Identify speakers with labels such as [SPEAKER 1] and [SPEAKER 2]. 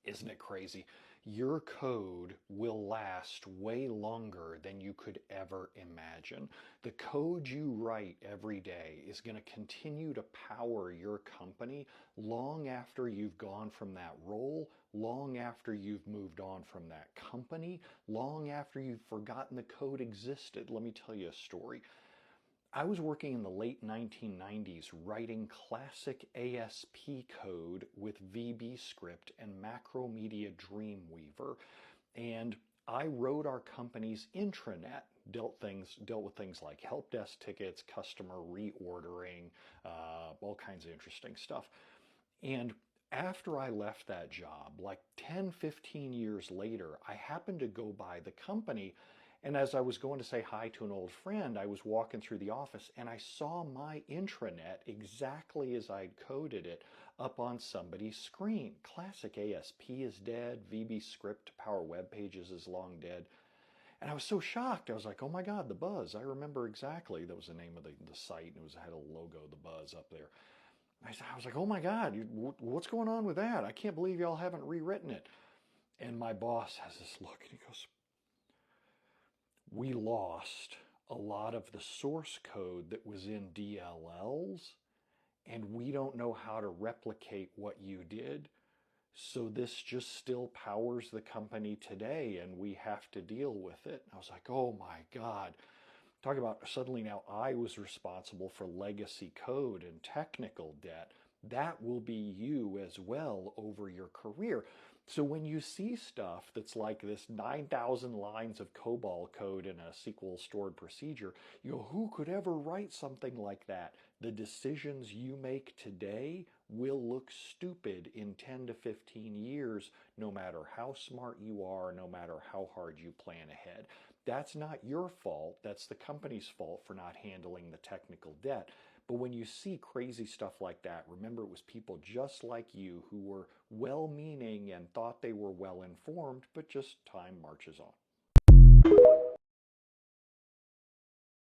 [SPEAKER 1] Isn't it crazy? Your code will last way longer than you could ever imagine. The code you write every day is going to continue to power your company long after you've gone from that role, long after you've moved on from that company, long after you've forgotten the code existed. Let me tell you a story. I was working in the late 1990s writing classic ASP code with VBScript and Macromedia Dreamweaver, and I wrote our company's intranet, dealt with things like help desk tickets, customer reordering, all kinds of interesting stuff. And after I left that job, like 10, 15 years later, I happened to go by the company, and as I was going to say hi to an old friend, I was walking through the office and I saw my intranet exactly as I'd coded it up on somebody's screen. Classic ASP is dead, VBScript to power web pages is long dead. And I was so shocked. I was like, oh my God, the Buzz. I remember exactly. That was the name of the site, and it had a logo, the Buzz, up there. I was like, oh my God, what's going on with that? I can't believe y'all haven't rewritten it. And my boss has this look and he goes, we lost a lot of the source code that was in DLLs, and we don't know how to replicate what you did. So this just still powers the company today, and we have to deal with it. I was like, oh my God. Talk about suddenly now I was responsible for legacy code and technical debt. That will be you as well over your career. So when you see stuff that's like this 9,000 lines of COBOL code in a SQL stored procedure, you go, who could ever write something like that? The decisions you make today will look stupid in 10 to 15 years, no matter how smart you are, no matter how hard you plan ahead. That's not your fault. That's the company's fault for not handling the technical debt. But when you see crazy stuff like that, remember it was people just like you who were well-meaning and thought they were well-informed, but just time marches on.